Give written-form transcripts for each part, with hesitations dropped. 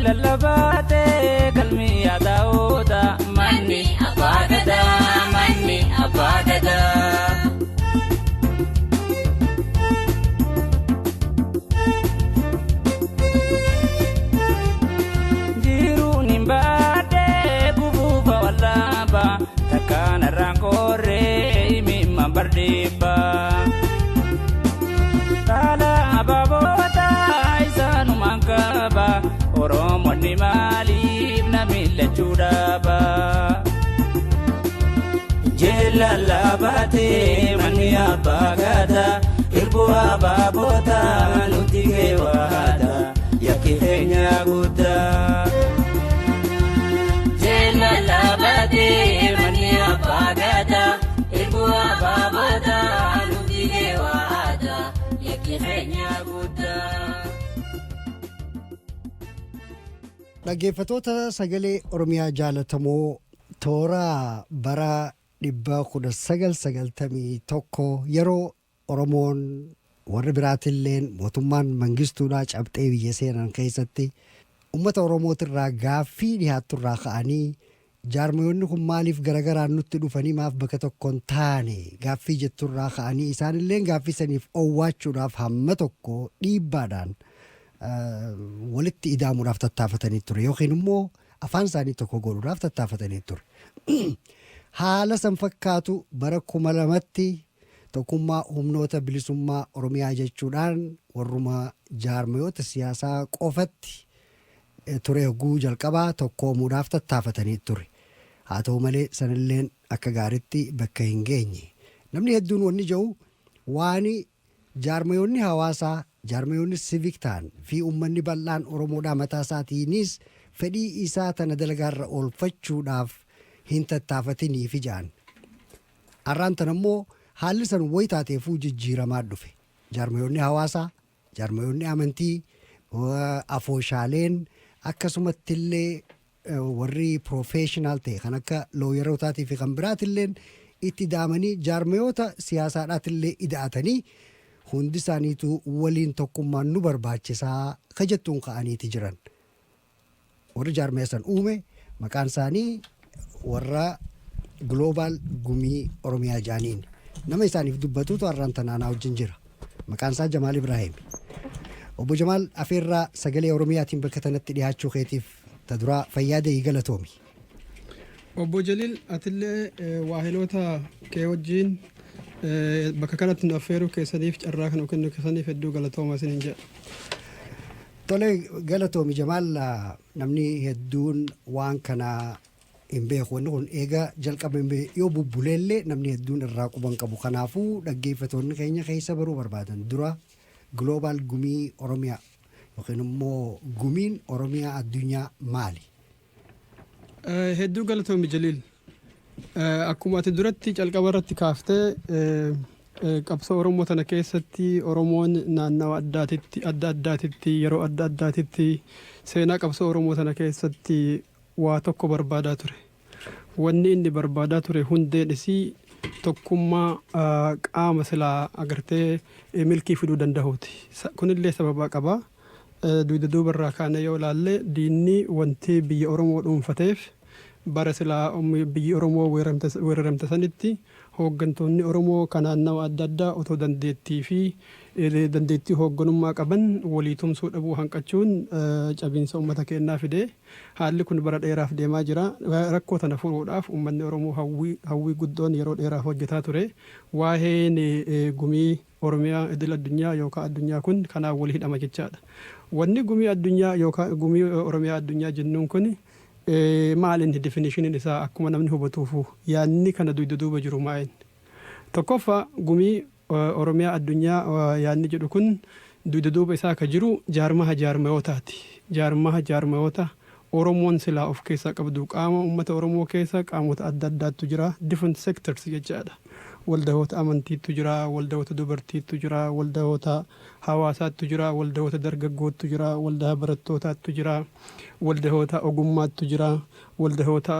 lallabate kalmi adauda manni abagada jiru nimbade bububa walaba takana rankore imi mambardiba tala ababota isanu mankaba oromo ni malib na milla chudaba jela labate mani abagada irbu ababota nutige wada yakihenya guda jela labate mani abagada irbu ababota nutige wada yakihenya guda. Dhaggeeffattoota sagalee Oromiyaa jaalatamoo toora bara 1991 yeroo Oromoon warra biraatilleen mootummaan mangistuudhaa cabxee biyya seenan keessatti uummata Oromootirraa gaaffii dhiyaatturraa ka'anii jaarmayoonni kun maaliif garagaraan nutti dhufanii maaf bakka tokkoon taane gaaffii jetturraa ka'anii isaanilleen gaaffii saniif owwaachuudhaaf hamma tokko dhiibbaadhaan walitti idaamuudhaaf tattaafatanii ture yookiin immoo afaan isaanii tokko godhuudhaaf tattaafatanii ture. Haala san fakkaatu bara 2000tti tokkummaa humnoota bilisummaa Oromiyaa jechuudhaan warruma jaarmayoota siyaasaa qofatti ture hogguu jalqabaa tokkoomuudhaaf tattaafatanii ture. Haa ta'u malee sanilleen akka gaariitti bakka hin geenye. Namni hedduun wanni jedhu waan jaarmayoonni hawaasaa jaarmayoonni siivik ta'an fi uummanni bal'aan Oromoodhaa mataa isaatiinis fedhii isaa tana dalagaarra oolfachuudhaaf hin tattaafatiniif ijaan. Har'aan tan ammoo haalli san wayitaateefuu jijjiiramaa dhufe. Jaarmayoonni hawaasaa, jaarmayoonni amantii, afooshaaleen akkasumatti illee warri piroofeeshinaal ta'e kan akka looyerotaatii fi kan biraatilleen itti daamanii jaarmayoota siyaasaadhaatillee ida'atanii hundi isaaniitu waliin tokkummaan nu barbaachisaa ka jettuun ka'aniiti jiran. Warri jaarmaya san uume maqaan isaanii warra Global Gumii Oromiyaa jaaniin nama isaaniif dubbatuutu har'aan tanaanaa wajjin jira. Maqaan isaa Jamaal Ibraahim. Obbo Jamaal afeerraa sagalee Oromiyaatiin bakka tanatti dhiyaachuu keetiif ta duraa fayyaadee galatoomi. Obbo Jaliil atillee waahiloota kee wajjin bakka kanatti nu affeeruu keessaniif carraa kan kennu keessaniif hedduu galatooma isiniin jedha. Tole galatoomi Jamaal namni hedduun waan kana hin beeku wanni kun eega jalqabame yoo bubbuleellee namni hedduun irraa quban qabu kanaafuu dhaggeeffatoonni keenya keessa baruu barbaadan dura Global Gumii Oromiyaa yookiin immoo Gumiin Oromiyaa addunyaa maali? Hedduu galatoomi Jaliil. Akkuma ati duratti calqaba irratti kaaftee qabsoo Oromoo tana keessatti Oromoon naannawa adda addaatitti yeroo adda addaatitti seenaa qabsoo Oromoo tana keessatti waa tokko barbaadaa ture. Wanni inni barbaadaa ture hundeen isii tokkummaa qaama silaa agartee milkii fiduu danda'uuti. Kunillee sababa qaba. Duyda duubarraa kaanee yoo ilaalle diinni wanti biyya Oromoo dhuunfateef bara silaa biyyi Oromoo weeraramte sanitti hooggantoonni Oromoo kan naannawa adda addaa otoo dandeettii hoogganummaa qaban walii tumsuu dhabuu hanqachuun cabiinsa uummata keenyaa fidee haalli kun bara dheeraaf deemaa jira. Rakkoo tana furuudhaaf uummanni Oromoo hawwii guddoon yeroo dheeraaf hojjetaa ture. Waa'een gumii Oromiyaa idil addunyaa yookaan addunyaa kun kanaan walii hidhama jechaadha. Wanni gumii addunyaa yookaan gumii Oromiyaa addunyaa jennuun kun maalin definitioniin isaa akkuma namni hubatuufu yaanni kana duyda duuba jiru maa'in. Tokkoffaa gumii Oromiyaa addunyaa yaanni jedhu kun duyda duuba isaa ka jiru jaarmayootaati. Jaarmayoota Oromoon silaa of keessaa qabdu qaama uummata Oromoo keessa qaamota adda addaatu jira different sectors jechaadha. waldahoota amantiitu jira, waldahoota dubartiitu jira, waldahoota hawaasaatu jira, waldahoota dargaggootu jira, waldaa barattootaatu jira, waldahoota ogummaatu jira, waldahoota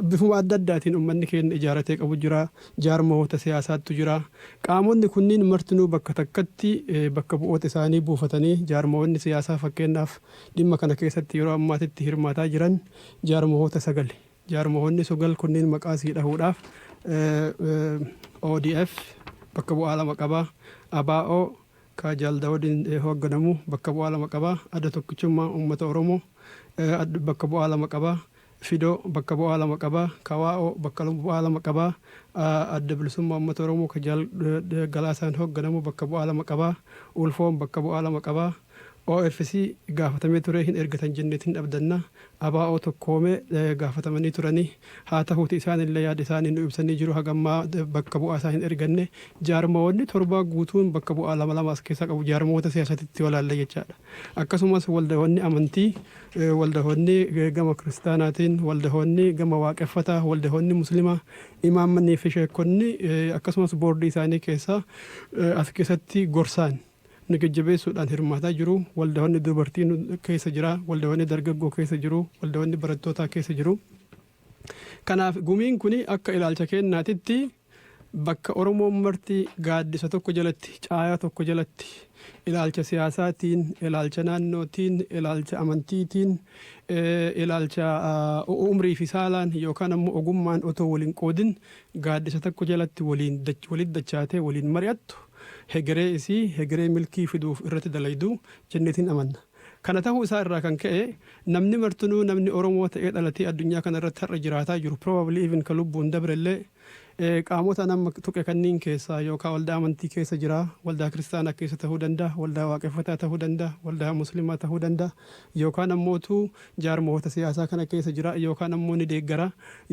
bifuma adda addaatiin uummanni keenya ijaaratee qabu jira, jaarmoota siyaasaatu jira. Qaamonni kunniin martinuu bakka takkatti bakka bu'oota isaanii buufatanii jaarmoonni siyaasaa fakkeenyaaf dhimma kana keessatti yeroo ammaatitti hirmaataa jiran jaarmoota 9. Jaarmoonni 9 kunniin maqaa sii dhahuudhaaf ODF bakka bu'aa 2 qaba, ABO ka Jaal Daawudiin hoogganamu bakka bu'aa 2 qaba, Adda Tokkichummaa Uummata Oromoo bakka bu'aa 2 qaba, FIDO bakka bu'aa 2 qaba, KWO bakka bu'aa 2 qaba, Adda Bilisummaa Uummata Oromoo ka Jaal Galaasaan hoogganamu bakka bu'aa 2 qaba, ULFOon bakka bu'aa 2 qaba, OFC gaafatamee ture hin ergatan jenneetiin dhabdanna, ABO tokkoomee gaafatamanii turanii haa ta'uuti isaanillee yaada isaanii nu ibsanii jiru hagammaa bakka bu'aa isaa hin erganne. Jaarmoonni 7 guutuun bakka bu'aa 2 as keessa qabu jaarmoota siyaasatitti walaalla jechaadha. Akkasumas waldahoonni amantii, waldahoonni gama kiristaanaatiin, waldahoonni gama waaqeffataa, waldahoonni muslimaa, imaammanii fi sheekonni akkasumas boordii isaanii keessaa as keessatti gorsaan nu jajjabeessuudhaan hirmaataa jiru. Waldahoonni dubartiin keessa jira, waldahoonni dargaggoo keessa jiru, waldahoonni barattootaa keessa jiru. Kanaaf gumiin kun akka ilaalcha kennaatitti bakka Oromoon marti gaaddisa tokko jalatti, caayaa tokko jalatti ilaalcha siyaasaatiin, ilaalcha naannootiin, ilaalcha amantiitiin, ilaalcha umrii fi saalaan yookaan ammoo ogummaan otoo waliin qoodin gaaddisa tokko jalatti waliin dachaatee waliin mari'attu hegeree isii hegeree milkii fiduuf irratti dalaydu jenneetiin amanna. Kana ta'uu isaa irraa kan ka'e namni martinuu namni Oromoo ta'ee dhalatee addunyaa kana irratti har'a jiraataa jiru probably even ka lubbuun dabrellee qaamota nama tuqe kanniin keessaa yookaan waldaa amantii keessa jira, waldaa kiristaanaa keessa ta'uu danda'a, waldaa waaqeffataa ta'uu danda'a, waldaa muslimaa ta'uu danda'a, yookaan ammootu jaarmoota siyaasaa kana keessa jira, yookaan ammoo ni deeggara,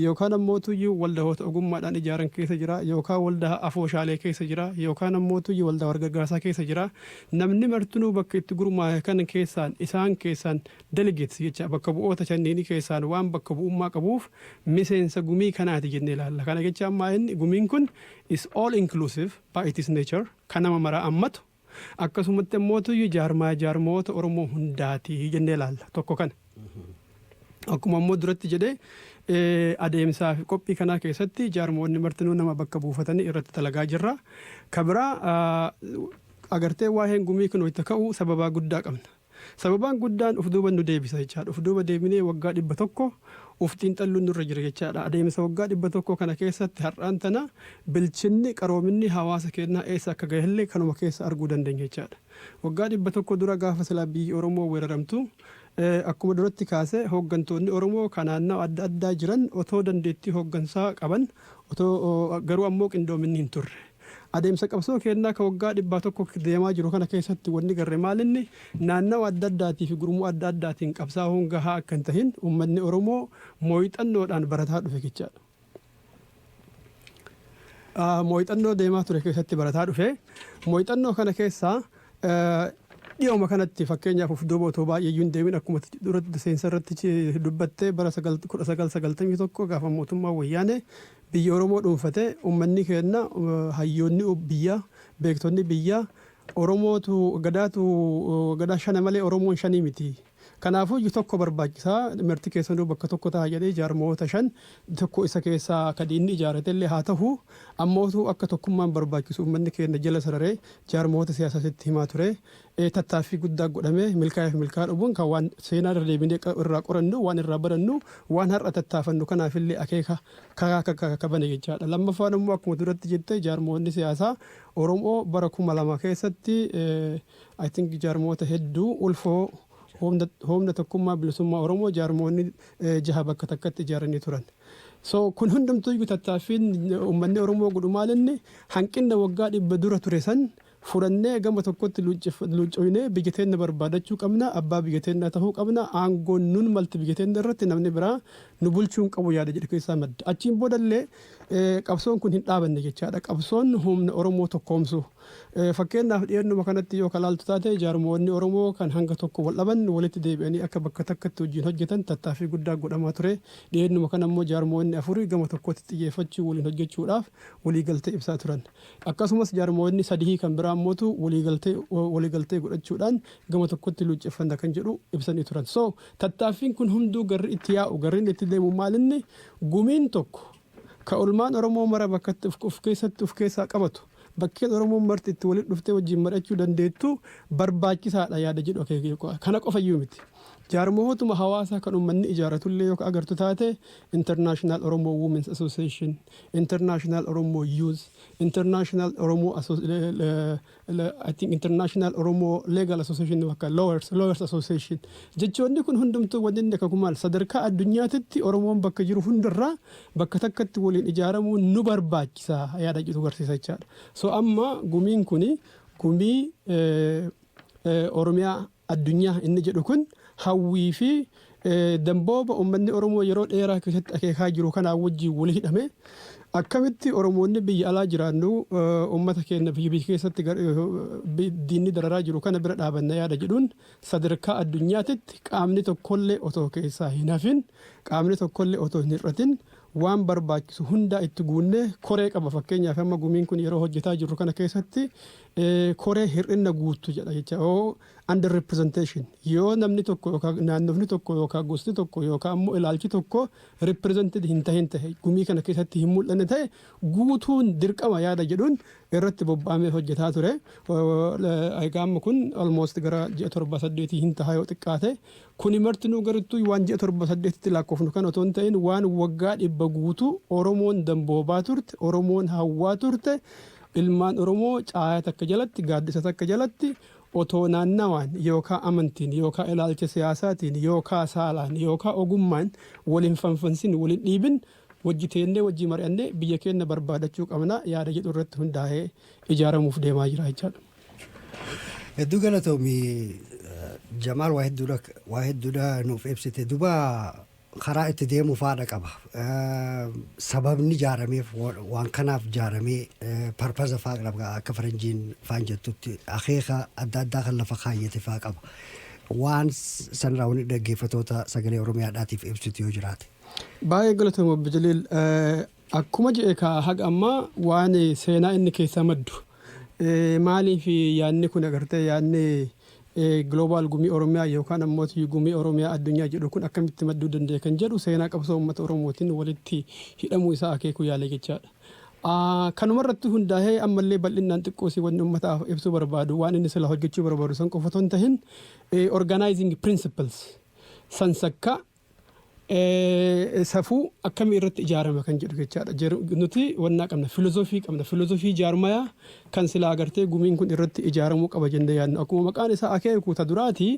yookaan ammootu waldahoota ogummaadhaan ijaaran keessa jira, yookaan waldaa afooshaalee keessa jira, yookaan ammootu waldaa wargargaarsaa keessa jira. Namni martinuu bakka itti gurmaa'e kan keessaan isaan keessaan delegates jecha bakka bu'oota shanneenii keessaan waan bakka bu'ummaa qabuuf miseensa gumii kanaati jennee ilaalla. Kana jecha ammaa gumiin kun is all inclusive by its nature, kan nama maraa ammatu akkasumatti ammootu jaarmoota Oromoo hundaati jennee ilaalla. Tokko kana akkuma ammoo duratti jedhee adeemsaa fi qophii kanaa keessatti jaarmoonni martinuu nama bakka buufatanii irratti dalagaa jirra. Kabiraa agartee waa'een gumii kun itti ka'u sababaa guddaa qabna. Sababaan guddaan uf duuba nu deebisa jechaadha. Uf duuba deebinee waggaa 100 uf xiinxalluun nurra jira jechaadha. Adeemsa waggaa 100 kana keessatti har'aan tana bilchinni qaroominni hawaasa keenyaa eessa akka gahellee kanuma keessa arguu dandeenya jechaadha. Waggaa 100 dura gaafa silaa biyyi Oromoo weeraramtu akkuma duratti kaase hooggantoonni Oromoo kan naannoo adda addaa jiran otoo dandeettii hooggansaa qaban otoo garuu ammoo qindoominni hin turre. Adeemsa qabsoo keenyaa ka waggaa 100 deemaa jiru kana keessatti wanni garre maalinni naannoo adda addaatii fi gurmuu adda addaatiin qabsaa'uun gahaa akka hin tahin uummanni Oromoo mooyixannoodhaan barataa dhufe jechaadha. Mooyixannoo deemaa ture keessatti barataa dhufe. Mooyixannoo kana keessaa dhiyooma kanatti fakkeenyaaf uf duuba otoo baay'eeyyuu hin deemin akkuma duratti seensa irratti dubbattee bara 1991 gaafa mootummaa wayyaanee biyya Oromoo dhuunfatee uummanni keenya hayyoonni biyya beektonni biyya Oromootu gadaa shana malee Oromoon shanii miti. Kanaafuu tokko barbaachisaa mirti keessanuu bakka tokko ta'a jedhee jaarmoota 5 tokko isa keessaa kadiinni ijaaratellee haa ta'u ammootu akka tokkummaan barbaachisu uummanni keenya jala sararee jaarmoota siyaasaatti himaa ture. Tattaaffii guddaa godhamee milkaa'eef milkaa dhubuun kan waan seenaa irra deebinee irraa qorannu waan irraa barannu waan har'a tattaafannu kanaafillee akeeka kabane jechaadha. Lammaffaan immoo akkuma duratti jettee jaarmoonni siyaasaa Oromoo bara 2000 keessatti I think jaarmoota hedduu ulfoo humna tokkummaa bilisummaa Oromoo jaarmoonni 6 bakka takkatti ijaaranii turan. So kun hundumtuu tattaaffiin uummanni Oromoo godhu maalinni hanqina waggaa 100 dura ture san fudhannee gama tokkotti luucoynee biyya teenya barbaadachuu qabna abbaa biyya teenya ta'uu qabna aangoon nun malti biyya teenya irratti namni biraa nu bulchuun qabu yaada jedhe keessaa madda achiin boodallee qabsoon kun hin dhaabanne jechaadha qabsoon humna Oromoo tokkoomsu fakkeenyaaf dhiyeennuma kanatti yoo kalaaltu taate jaarmoonni Oromoo kan hanga tokko wal dhaban walitti deebi'anii akka bakka takkatti wajjin hojjetan tattaaffii guddaa godhamaa ture dhiyeennuma kana immoo jaarmoonni afurii gama tokkotti xiyyeeffachuu waliin hojjechuudhaaf waliigaltee ibsaa turan akkasumas jaarmoonni sadii kan biraa mootu waliigaltee godhachuudhaan gama tokkotti luucceffanna kan jedhu ibsanii turan so tattaaffiin kun hunduu garri itti yaa'u garri itti deemu maalinni gumiin tokko ka olmaan Oromoo mara bakkatti of keessaa qabatu bakkeen Oromoo marti itti walitti dhuftee wajjin mari'achuu dandeettu barbaachisaadha yaada jedhu kana qofayyuu miti jaarmootuma hawaasaa kan uummanni ijaaratullee yoo agartu taate International Oromo Women's Association International Oromo Youth International Oromo I think International Oromo Legal Association wakka Lawyers Association jechoonni kun hundumtuu wanni akka kumaal sadarkaa addunyaatti Oromoon bakka jiru hundarraa bakka takkatti waliin ijaaramuu nu barbaachisa yaada jedhu garsiisa jechaadha so amma gumiin kuni gumii Oromiyaa addunyaa inni jedhu kun hawwii fi dambooba uummanni Oromoo yeroo dheeraa keessatti akeekaa jiru kanaa wajjin walii hidhame akkamitti Oromoonni biyya alaa jiraannu uummata keenya biyya keessatti diinni dararaa jiru kana bira dhaabanna yaada jedhuun sadarkaa addunyaatti qaamni tokkollee otoo keessaa hin hafin qaamni tokkollee otoo hin hir'atin waan barbaachisu hundaa itti guunnee koree qaba fakkeenyaaf amma gumiin kun yeroo hojjetaa jiru kana keessatti koree hir'ina guutu jedha jecha under representation yoo namni tokko yookaan naannofni tokko yookaan gosti tokko yookaan immoo ilaalchi tokko represented hin ta'e gumii kana keessatti hin mul'anne ta'e guutuun dirqama yaada jedhuun irratti bobba'amee hojjetaa ture egaa kun almost gara ji'a 7-8 hin tahaa yoo xiqqaate kuni martinuu garittuu waan ji'a 7-8tti lakkoofnu kan otoo hin ta'in waan waggaa 100 guutuu Oromoon damboobaa turte Oromoon hawwaa turte ilmaan Oromoo caayaa takka jalatti gaaddisa takka jalatti otoo naannawaan yookaan amantiin yookaan ilaalcha siyaasaatiin yookaan saalaan yookaan ogummaan waliin fanfansin waliin dhiibin wajjiteennee wajjii mari'annee biyya keenya barbaadachuu qabna yaada jedhu irratti hundaa'ee ijaaramuuf deemaa jira jechaadha. Hedduu galatoomii Jamaal waa hedduudha nuuf ibsite duba karaa itti deemu faadha qaba sababni jaarameef waan kanaaf jaaramee parpaza faa qaba akka faranjiin faan jettutti akeeka adda addaa kan lafa kaayyate faa qaba waan sanraa wani dhaggeeffatoota sagalee Oromiyaadhaatiif ibsitu yoo jiraate. Baay'ee galatooma Obbo Jaliil akkuma jedhe ka haga ammaa waan seenaa inni keessaa maddu maaliif yaadni kun agartee yaadni global gumii Oromiyaa yookaan ammoo gumii Oromiyaa addunyaa jedhu kun akkamitti madduu danda'e kan jedhu seenaa qabsoo uummata Oromootiin walitti hidhamuu isaa akeekuu yaale jechaadha. Kanumarratti hundaa'ee ammallee bal'inaan xiqqoosii wanni uummataaf ibsuu barbaadu waan inni sila hojjechuu barbaadu san qofa otoo hin tahin organizing principles san sakka safuu akkamii irratti ijaarama kan jedhu jechaadha. Nuti wannaa qabna filozofii jaarmayaa kan sila agartee gumiin kun irratti ijaaramuu qaba jennee yaadnu akkuma maqaan isaa akeeku ta duraati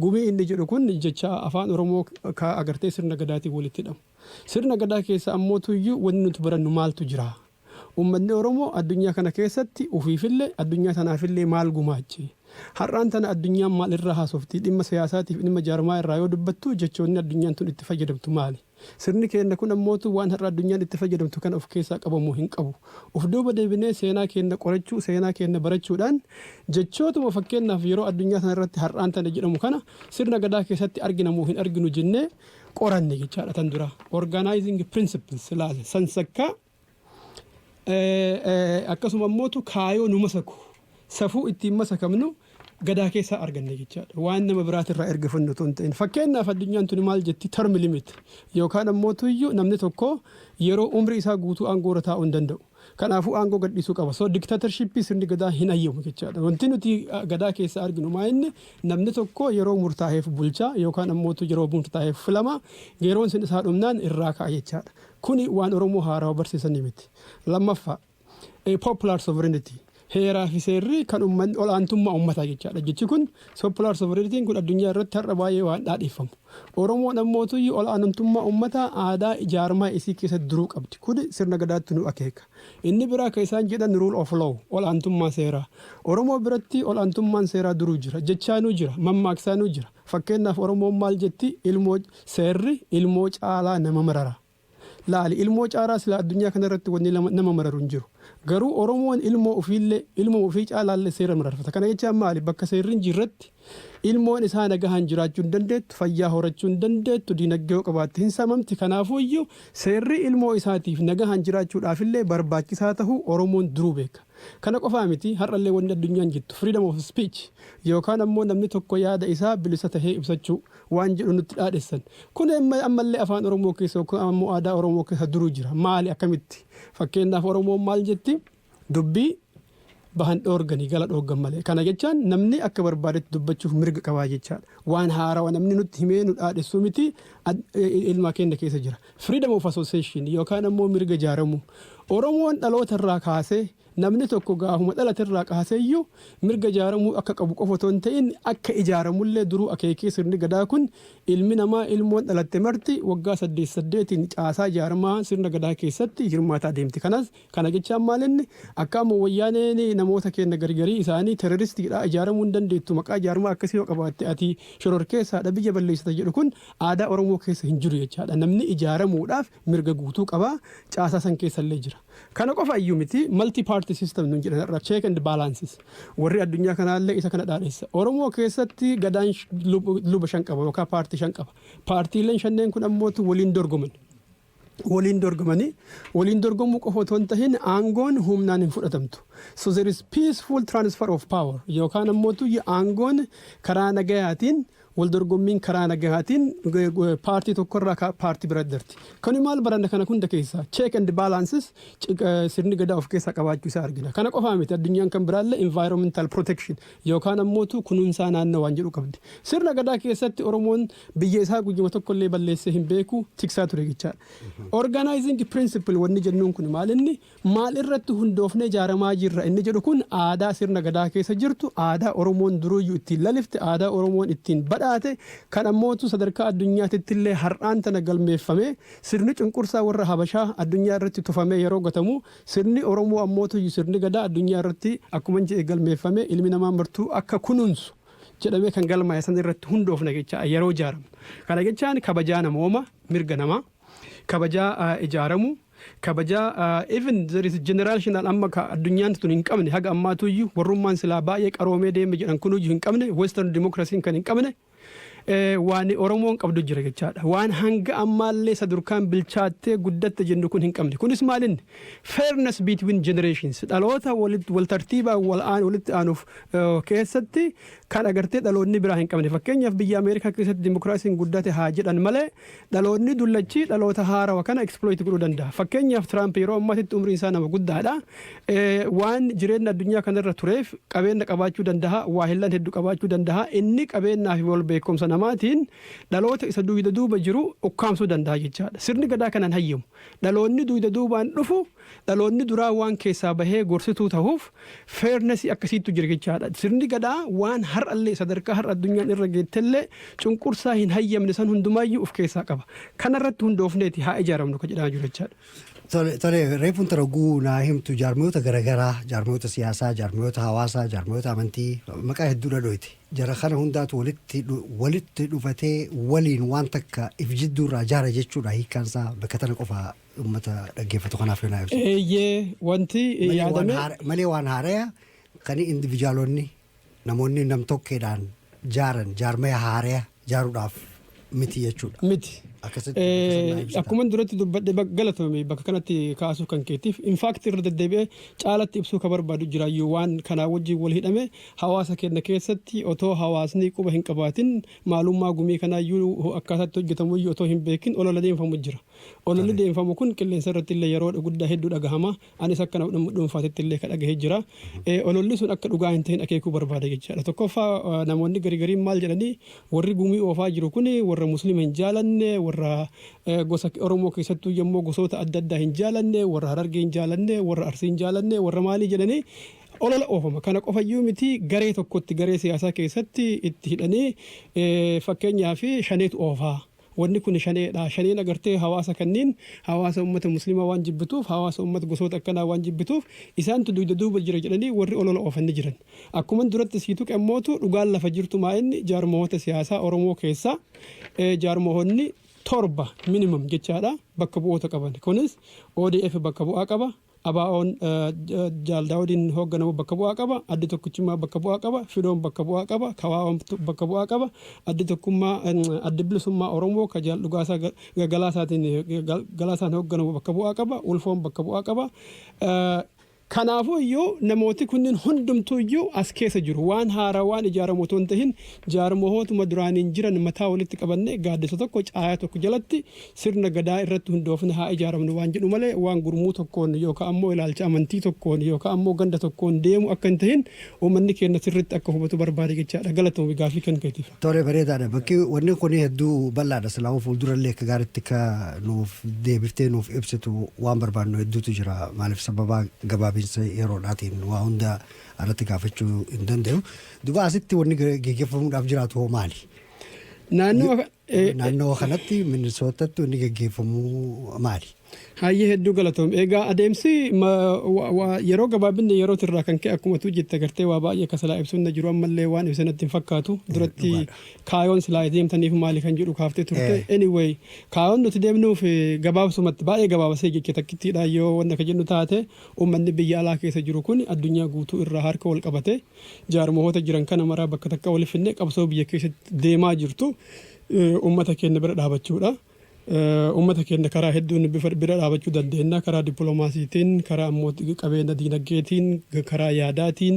gumii inni jedhu kun jecha afaan Oromoo ka agartee sirna gadaatiin walitti hidhamu. Sirna gadaa keessa ammootuyyuu wanni nuti barannu maaltu jira. Uummanni Oromoo addunyaa kana keessatti ufiifillee addunyaa tanaafillee maal gumaache. Har'aan tana addunyaan maal irraa haasofti dhimma siyaasaatiif dhimma jaarmaa irraa yoo dubbattu jechoonni addunyaan tun itti fayyadamtu maali? Sirni keenya kun ammootu waan har'a addunyaan itti fayyadamtu kan of keessaa qabamu hin qabu. Of duuba deebinee seenaa keenya qorachuu seenaa keenya barachuudhaan jechootuma fakkeenyaaf yeroo addunyaa sana irratti har'aan tana jedhamu kana sirna gadaa keessatti arginamu hin arginu jennee qoranne jechaadha tan dura. Organizing principles laale san sakka akkasuma ammootu kaayoo nu masaku safuu ittiin masakamnu gadaa keessaa arganne jechaadha. Waan nama biraatirraa erga fannu otoo hin ta'in fakkeenyaaf addunyaan tuni maal jetti term limit yookaan ammootuyyuu namni tokko yeroo umrii isaa guutuu aangoo irra taa'uu hin danda'u. Kanaafuu aangoo gadhiisuu qaba. So dictatorshipii sirni gadaa hin hayyamu jechaadha. Wanti nuti gadaa keessa arginu maa inni namni tokko yeroo murtaa'eef bulchaa yookaan ammootu yeroo murtaa'eef filama yeroon sin isaa dhumnaan irraa ka'a jechaadha. Kuni waan Oromoo haarawaa barsiisanii miti. Lammaffaa popular sovereignty heeraa fi seerri kan olaantummaa uummataa jechaadha. Jechi kun popular sovereignty kun addunyaa irratti har'a baay'ee waan dhaadheeffamu. Oromoon ammootu olaantummaa uummataa aadaa ijaarmaa isii keessatti duruu qabdi. Kun sirna gadaatti nu akeeka. Inni biraa kan isaan jedhan rule of law olaantummaa seeraa. Oromoo biratti olaantummaan seeraa duruu jira. Jechaanuu jira. Mammaaksaanuu jira. Fakkeenyaaf Oromoon maal jetti seerri ilmoo caalaa nama marara. Laali ilmoo caalaa sila addunyaa kanarratti wanni nama mararu hin jiru. Garuu Oromoon ilmoo ofii caalaallee seera mararfata. Kana jechaan maali? Bakka seerri hin jirretti ilmoon isaa nagahaan jiraachuu hin dandeettu, fayyaa horachuu hin dandeettu, diinagdee yoo qabaatte hin samamti. Kanaafuu iyyuu seerri ilmoo isaatiif nagahaan jiraachuudhaafillee barbaachisaa ta'uu Oromoon duruu beeka. Kana qofaa miti har'allee wanni addunyaan jettu freedom of speech yookaan ammoo namni tokko yaada isaa bilisa tahee ibsachuu waan jedhu nutti dhaadheessan. Kun ammallee afaan Oromoo keessa yookaan ammoo aadaa Oromoo keessa duruu jira. Maali akkamitti? Fakkeenyaaf Oromoon maal jetti? Dubbii bahan dhoorganii gala dhoorgan malee. Kana jechaan namni akka barbaadetti dubbachuuf mirga qabaa jechaadha. Waan haarawaa namni nutti himee nu dhaadheessuu miti ilma keenya keessa jira. Freedom of association yookaan ammoo mirga ijaaramuu. Oromoon dhaloota irraa kaasee namni tokko gaafuma dhalate irraa kaasee iyyuu mirga ijaaramuu akka qabu qofa otoo hin ta'in akka ijaaramullee duruu akeekee sirni gadaa kun ilmi namaa ilmoon dhalatte marti waggaa 8 caasaa ijaaramaa sirna gadaa keessatti hirmaataa deemti. Kana jechaan maalinni akka ammoo wayyaaneen namoota keenya gargarii isaanii terroristiidha ijaaramuu hin dandeettu maqaa ijaaramaa akkasii yoo qabaatte ati shororkeessaadha biyya balleessita jedhu kun aadaa Oromoo keessa hin jiru jechaadha. Namni ijaaramuudhaaf mirga guutuu qabaa caasaa san keessallee jira. Kana qofa iyyuu miti multi party system nun jedhan irraa check and balances warri addunyaa kanaallee isa kana dhaadheessa. Oromoo keessatti gadaan luba 5 qaba yookaan paartii 5 qaba. Paartiileen 5 kun ammootu waliin dorgomuu qofa otoo hin tahin aangoon humnaan hin fudhatamtu. So there is peaceful transfer of power yookaan ammootu aangoon karaa nagayaatiin waldorgommiin karaa nagahaatiin paartii tokkorraa paartii bira darti. Kan maal baranna kana hunda keessa check and balances sirni gadaa of keessaa qabaachuu isaa argina. Kana qofaa miti addunyaan kan biraallee environmental protection yookaan ammootu kunuunsaa naannoo waan jedhu qabdi. Sirna gadaa keessatti Oromoon biyya isaa guyyuma tokkollee balleessee hin beeku tiksaa ture jechaadha. Organizing principle wanni jennuun kun maal irratti hundoofnee ijaaramaa jirra inni jedhu kun aadaa sirna gadaa keessa jirtu aadaa Oromoon duruyyuu ittiin lalifte aadaa Oromoon ittiin badhaate kan ammootu sadarkaa addunyaatti illee har'aan tana galmeeffame sirni cunqursaa warra Habashaa addunyaa irratti tufamee yeroo gatamu sirni Oromoo ammootu sirni gadaa addunyaa irratti akkuma jedhe galmeeffame ilmi namaa martuu akka kunuunsu jedhamee kan galmaa'e san irratti hundoofna jecha yeroo ijaaramu. Kana jechaan kabajaa namooma mirga namaa kabajaa ijaaramu kabajaa even there is generational amma addunyaan tun hin qabne haga ammaatu iyyuu warrummaan silaa baay'ee qaroomee deeme jedhan kun iyyuu hin qabne western democracy kan hin qabne waan Oromoon qabdu jira jechaadha. Waan hanga ammaallee sadurkaan bilchaattee guddatte jennu kun hin qabne. Kunis maalin fairness between generations dhaloota wal tartiibaa walitti aanuuf keessatti kan agartee dhaloonni biraa hin qabne. Fakkeenyaaf biyya Ameerikaa keessatti dimokiraasiin guddate haa jedhan malee dhaloonni dullachii dhaloota haarawaa kana exploit godhuu danda'a. Fakkeenyaaf Trump yeroo ammaatitti umriin isaa nama guddaadha. Waan jireenya addunyaa kanarra tureef qabeenya qabaachuu danda'a, waa hillan hedduu qabaachuu danda'a. Inni qabeenyaa fi wal beekumsa namaatiin dhaloota isa duuba jiru ukkaamsuu danda'a jechaadha. Sirni gadaa kanaan hayyamu. Dhaloonni duubaan dhufu dhaloonni duraa waan keessaa bahee gorsituu ta'uuf fairness akkasiitu jira jechaadha. Sirni gadaa waan har'allee sadarkaa har'a addunyaan irra geettellee cunqursaa hin hayyamne san hundumaayyuu of keessaa qaba. Kanarratti hundoofneeti haa ijaaramnu kan jedhaa jiru jechaadha. Tole reefuun taraguu naa himtu jaarmiyoota garaagaraa jaarmiyoota siyaasaa jaarmiyoota hawaasaa jaarmiyoota amantii maqaa hedduu dhadhoyti jara kana hundaatu walitti dhufatee waliin waan takka if jidduurraa jaara jechuudha hiikkaansaa bakka tana qofa uummata dhaggeeffatu kanaaf yoo naa ibsu. Wanti yaadame malee waan haaraya kan individuaalonni namoonni nam-tokkeedhaan jaaran jaarmaya haaraya jaaruudhaaf miti jechuudha. Miti. Akkuma duratti dubbadhe galatoomi bakka kanatti kaasuu kan keetiif infaakti irra deddeebi'ee caalatti ibsuu kan barbaadu jiraayyuu waan kanaa wajjin wal hidhame hawaasa keenya keessatti otoo hawaasni quba hin qabaatin maalummaa gumii kanaayyuu akkaataatti hojjetamuyyuu otoo hin beekin olola deemfamu jira. Ololli deemfamu kun qilleensa irratti illee yeroo guddaa hedduu dhagahama. Anis akka dhuunfaatitti illee kan dhagahee jira. Ololli sun akka dhugaa hin ta'in akeekuu barbaada jechaadha. Tokkoffaa namoonni gariin maal jedhanii warri gumii oofaa jiru kun warra musliima hin jaalanne warra gosa Oromoo keessattuu yommuu gosoota adda addaa hin jaalanne warra Harargee hin jaalanne warra Arsii hin jaalanne warra maalii jedhanii olola oofama. Kana qofayyuu miti garee tokkotti garee siyaasaa keessatti itti hidhanii fakkeenyaa fi shaneetu oofaa. Wanni kun shaneedha. Shaneen agartee hawaasa kanneen hawaasa uummata musliimaa waan jibbituuf hawaasa uummata gosoota akkanaa waan jibbituuf isaantu dugda duuba jira jedhanii warri olola oofanni jiran. Akkuma duratti siitu qammootu dhugaan lafa jirtu maa'inni jaarmoota siyaasaa Oromoo keessaa jaarmoonni torba minimum jechaadha bakka bu'oota qaban. Kunis ODF bakka bu'aa qaba. Abaa'oon Jaaldaawudiin hoogganamu bakka bu'aa qaba. Addi tokkichummaa bakka bu'aa qaba. Fidoon bakka bu'aa qaba. Kawaawwan bakka bu'aa qaba. Addi tokkummaa addi bilisummaa Oromoo ka jaal dhugaasaa galaasaan hoogganamu bakka bu'aa qaba. Ulfoon bakka bu'aa qaba. Kanaafuu iyyuu namooti kunniin hundumtuu iyyuu as keessa jiru waan haaraa waan ijaaramu otoo hin tahin jaarmootuma duraaniin jiran mataa walitti qabannee gaaddisa tokko caayaa tokko jalatti sirna gadaa irratti hundoofne haa ijaaramnu waan jedhu malee waan gurmuu tokkoon yookaan ammoo ilaalcha amantii tokkoon yookaan ammoo ganda tokkoon deemu akka hin tahin uummanni keenya sirriitti akka hubatu barbaade jechaadha galatoomii gaafii kan keetiif. Tole bareedaadha bakki wanni kun hedduu bal'aadha silaa fuuldurallee akka gaariitti ka nuuf deebiftee nuuf ibsitu waan barbaadnu hedduutu jira maaliif sababa gabaabinsa yeroodhaatiin waa hunda irratti gaafachuu hin danda'u. Duuba asitti wanni gaggeeffamuudhaaf jiraatu hoo maali? Naannoo kanatti Minnesootatti wanni gaggeeffamuu maali? Hayyee hedduu galatoom. Egaa adeemsi yeroo gabaabinne yeroo irraa kan ka'e akkuma tu jette gartee waa baay'ee kasalaa ibsuun na jiru ammallee waan ibsanatti hin fakkaatu. Duratti kaayoon silaa deemtaniif maali kan jedhu kaaftee turte. Anyway kaayoon nuti deemnuuf gabaabsumatti baay'ee gabaabasee jecha takkittiidha yoo wanna ka jennu taate uummanni biyya alaa keessa jiru kun addunyaa guutuu irraa harka wal qabate jaarmoota jiran kana maraa bakka takka waliif finnee qabsoo biyya keessatti deemaa jirtu uummata keenya bira dhaabachuudha. Uummata keenya karaa hedduun bira dhaabachuu dandeenya karaa dippiloomaasiitiin karaa ammoo qabeenya diinagdeetiin karaa yaadaatiin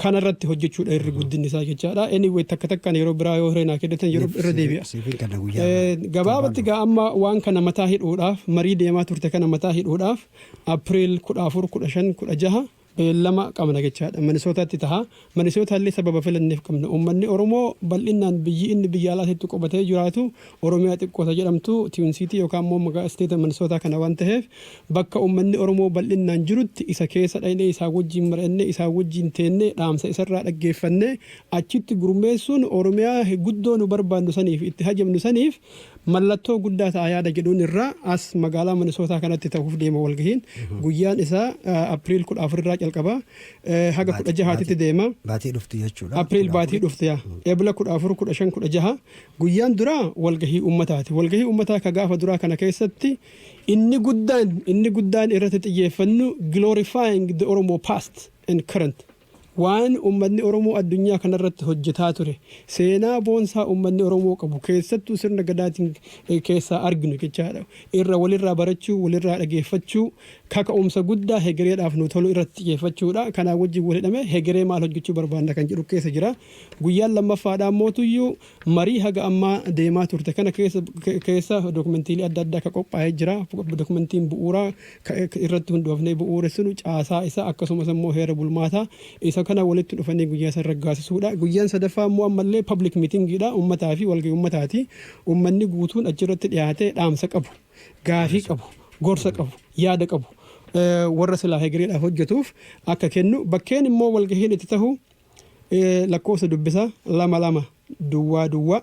kanarratti hojjechuudha irri guddinni isaa jechaadha. Anyway takka takkaan yeroo biraa yoo hireenaa kennitan yeroo irra deebi'a. Gabaabatti gaa amma waan kana mataa hidhuudhaaf marii deemaa turte kana mataa hidhuudhaaf April 14, 15, 16 beellama qabna jechaadha. Minisootaatti taha. Minisootallee sababa filanneef qabna. Uummanni Oromoo bal'inaan inni biyya alaatti qubatee jiraatu Oromiyaa xiqqoota jedhamtu Tiwunsiitii yookaan immoo magaalaa isteeta Minisootaa kana waan ta'eef bakka uummanni Oromoo bal'inaan jirutti isa keessa dhaynee isaa wajjin marannee isaa wajjin teennee dhaamsa isarraa dhaggeeffannee achitti gurmeessuun Oromiyaa guddoo nu barbaannu saniif itti hajamnu saniif mallattoo guddaa ta'a yaada jedhuun irraa as magaalaa Minisootaa kanatti ta'uuf deema walgahiin guyyaan isaa April 14 irraa jalqaba haga 16tti deema. Baatii dhufti jechuudha. April baatii dhufti yaa. Eebila 14, 15, 16 guyyaan duraa walgahii uummataati. Walgahii uummataa ka gaafa duraa kana keessatti inni guddaan irratti xiyyeeffannu glorifying the Oromo past and current. Waan uummanni Oromoo addunyaa kanarratti hojjetaa ture seenaa boonsaa uummanni Oromoo qabu keessattuu sirna gadaatiin keessaa arginu jechaadha. Irra walirraa barachuu walirraa dhageeffachuu kaka'umsa guddaa hegereedhaaf nu tolu irratti xiyyeeffachuudha. Kanaa wajjin wal hidhame hegeree maal hojjechuu barbaanna kan jedhu keessa jira. Guyyaan lammaffaadhaan mootuyyuu marii haga ammaa deemaa turte kana keessa dookumentiilee adda addaa ka qophaa'ee jira. Dookumentiin bu'uuraa irratti hundoofnee bu'uuressinu caasaa isaa akkasumas immoo heera bulmaataa isa kana walitti dhufanii guyyaa san raggaasisuudha. Guyyaan sadaffaa immoo ammallee public meetingidha. Uummataa fi walgahii uummataati. Uummanni guutuun achirratti dhiyaatee dhaamsa qabu, gaafii qabu, gorsa qabu, yaada qabu. Warra silaa hegereedhaaf hojjetuuf akka kennu bakkeen immoo walgahiin itti ta'u lakkoofsa dubbisaa 22 duwwaa duwwaa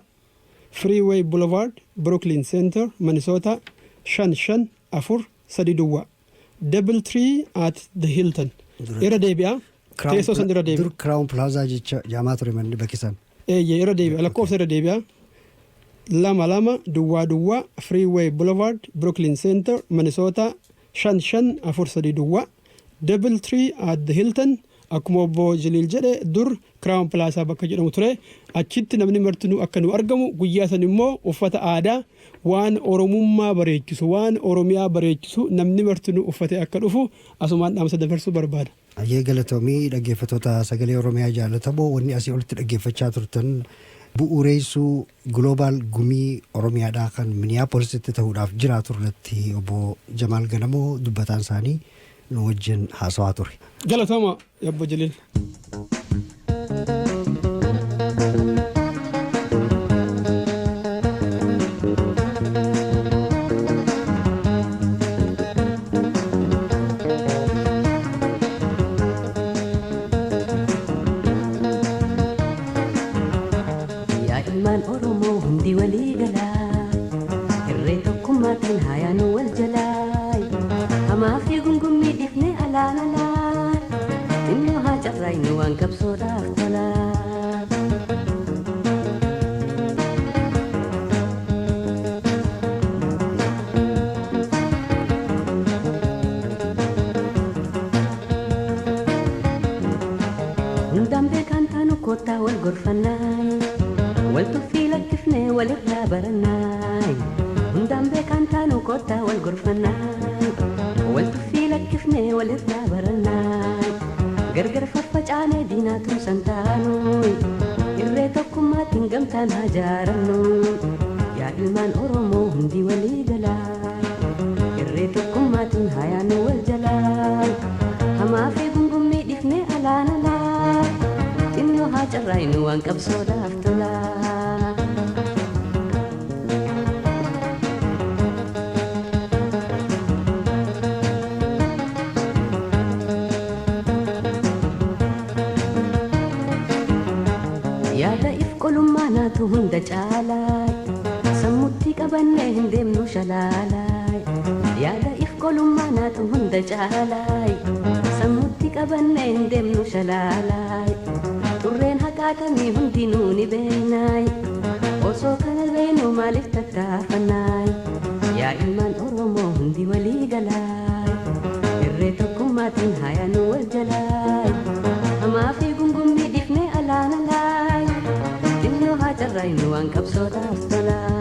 Freeway Boulevard Brooklyn Center Minnesota 554 duwwaa Double Tree at the Hilton. Irra deebi'aa. Teessoo san irra deebi'a. Crown Plaza jecha jaamaa ture manni bakkisan. Irra deebi'a lakkoofsa irra deebi'a. 22 duwwaa duwwaa Freeway Boulevard Brooklyn Center Minnesota 554 duwwaa Double Tree at the Hilton. Akkuma obbo Jaliil jedhe dur Crown Plaza bakka jedhamu ture achitti namni martinuu akka nu argamu guyyaa san immoo uffata aadaa waan Oromummaa bareechisu waan Oromiyaa bareechisu namni martinuu uffatee akka dhufu asumaan dhaamsa dabarsuu barbaada. Ayyee galatoomii dhaggeeffattoota sagalee Oromiyaa jaallatamoo wanni asii olitti dhaggeeffachaa turtan bu'uureessuu Global Gumii Oromiyaadhaa kan Minneapolisitti ta'uudhaaf jiraatu irratti obbo Jamaal Ganamoo dubbataan isaanii nu wajjin haasawaa ture. Galatooma obbo Jaliil. ilmaan Oromoo hundi walii galaa irree tokkummaatiin hayaanuu wal jalaa hamaa fi gungummii dhiifnee alaan alaan innoo haa carraaynu waan qabsoodhaaf tolaa. hundaan beekan taanu kottaa wal gorfannaay wal tuffii lakkifnee walirraa barannaay hundaan beekan taanu kottaa wal gorfannaay wal tuffii lakkifnee walirraa barannaay gargar faffacaanee diinaatuun santaanuy irree tokkummaatiin gamtaan haa jaarannu yaa ilmaan Oromoo hundi walii galaa irree tokkummaatiin hayaanuu wal jalaa hamaa fi gungummii dhiifnee alaan alaa innoo haa carraaynu waan qabsoodhaaf tolaa. yaada if qolummaa naatu hunda caalaay sammutti qabannee hin deemnu shalaalaay yaada if qolummaa naatu hunda caalaay sammutti qabannee hin deemnu shalaalaay turreen haqaatamii hundinuu ni beeknaay osoo kana beeknu maaliif tattaafannaay yaa ilmaan Oromoo hundi walii galaay irree tokkummaatiin hayaanuu wal jalaay hamaa fi gungummii dhiifnee alaan alaay innoo haa carraaynu waan qabsoodhaaf tolaa.